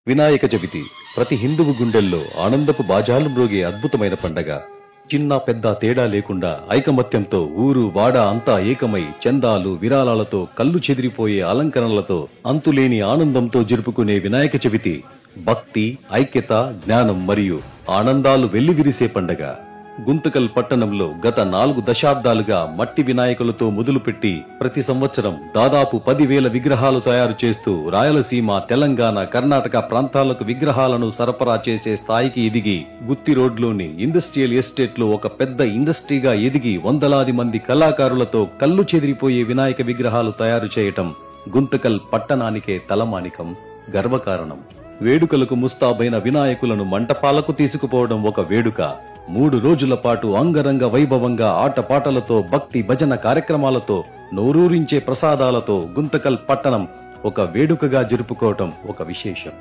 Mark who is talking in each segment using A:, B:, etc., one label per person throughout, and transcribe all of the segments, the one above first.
A: వినాయక చవితి ప్రతి హిందువు గుండెల్లో ఆనందపు బాజాలు మ్రోగే అద్భుతమైన పండగ. చిన్న పెద్ద తేడా లేకుండా ఐకమత్యంతో ఊరు వాడ అంతా ఏకమై చందాలు విరాళాలతో కళ్ళు చెదిరిపోయే అలంకరణలతో అంతులేని ఆనందంతో జరుపుకునే వినాయక చవితి భక్తి, ఐక్యత, జ్ఞానం మరియు ఆనందాలు వెల్లివిరిసే పండగ. గుంతకల్ పట్టణంలో గత 4 దశాబ్దాలుగా మట్టి వినాయకులతో మొదలుపెట్టి ప్రతి సంవత్సరం దాదాపు 10,000 విగ్రహాలు తయారు చేస్తూ రాయలసీమ, తెలంగాణ, కర్ణాటక ప్రాంతాలకు విగ్రహాలను సరఫరా చేసే స్థాయికి ఎదిగి గుత్తి రోడ్లోని ఇండస్ట్రియల్ ఎస్టేట్ లో ఒక పెద్ద ఇండస్ట్రీగా ఎదిగి వందలాది మంది కళాకారులతో కళ్ళు చెదిరిపోయే వినాయక విగ్రహాలు తయారు చేయటం గుంతకల్ పట్టణానికే తలమానికం, గర్వకారణం. వేడుకలకు ముస్తాబైన వినాయకులను మంటపాలకు తీసుకుపోవడం ఒక వేడుక. 3 రోజుల పాటు అంగరంగ వైభవంగా ఆటపాటలతో భక్తి భజన కార్యక్రమాలతో నోరూరించే ప్రసాదాలతో గుంతకల్ పట్టణం ఒక వేడుకగా జరుపుకోవటం ఒక విశేషం.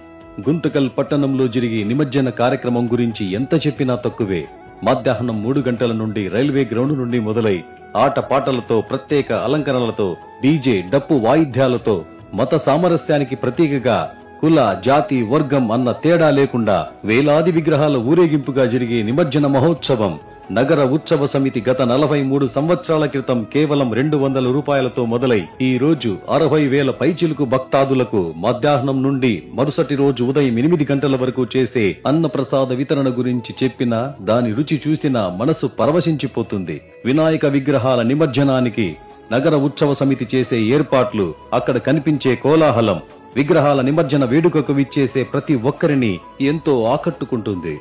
A: గుంతకల్ పట్టణంలో జరిగే నిమజ్జన కార్యక్రమం గురించి ఎంత చెప్పినా తక్కువే. మధ్యాహ్నం 3 గంటల నుండి రైల్వే గ్రౌండ్ నుండి మొదలై ఆటపాటలతో, ప్రత్యేక అలంకరణలతో, డీజే డప్పు వాయిద్యాలతో మత సామరస్యానికి ప్రతీకగా కుల, జాతి, వర్గం అన్న తేడా లేకుండా వేలాది విగ్రహాల ఊరేగింపుగా జరిగే నిమజ్జన మహోత్సవం. నగర ఉత్సవ సమితి గత 43 సంవత్సరాల క్రితం కేవలం 200 రూపాయలతో మొదలై ఈ రోజు 60,000 పైచిలుకు భక్తాదులకు మధ్యాహ్నం నుండి మరుసటి రోజు ఉదయం 8 గంటల వరకు చేసే అన్నప్రసాద వితరణ గురించి చెప్పినా, దాని రుచి చూసినా మనసు పరవశించిపోతుంది. వినాయక విగ్రహాల నిమజ్జనానికి నగర ఉత్సవ సమితి చేసే ఏర్పాట్లు, అక్కడ కనిపించే కోలాహలం విగ్రహాల నిమజ్జన వేడుకకు విచ్చేసే ప్రతి ఒక్కరిని ఎంతో ఆకట్టుకుంటుంది.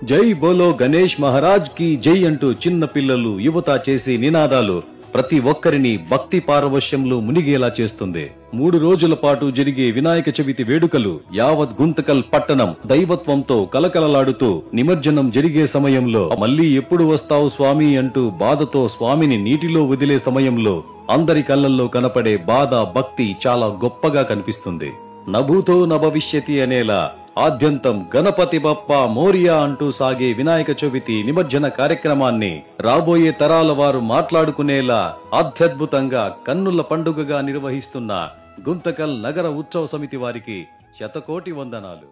A: జై బోలో గణేష్ మహారాజ్ కి జై అంటూ చిన్న పిల్లలు, యువత చేసే నినాదాలు ప్రతి ఒక్కరిని భక్తి పారవశ్యంలో మునిగేలా చేస్తుంది. 3 రోజుల పాటు జరిగే వినాయక చవితి వేడుకలు యావత్ గుంతకల్ పట్టణం దైవత్వంతో కలకలలాడుతూ నిమజ్జనం జరిగే సమయంలో మళ్ళీ ఎప్పుడు వస్తావు స్వామి అంటూ బాధతో స్వామిని నీటిలో వదిలే సమయంలో అందరి కళ్ళల్లో కనపడే బాధ, భక్తి చాలా గొప్పగా కనిపిస్తుంది. నభూతో నభవిష్యతి అనేలా ఆద్యంతం గణపతి బప్ప మోరియా అంటూ సాగే వినాయక చవితి నిమజ్జన కార్యక్రమాన్ని రాబోయే తరాల వారు మాట్లాడుకునేలా అత్యద్భుతంగా కన్నుల పండుగగా నిర్వహిస్తున్న గుంతకల్ నగర ఉత్సవ సమితి వారికి శతకోటి వందనాలు.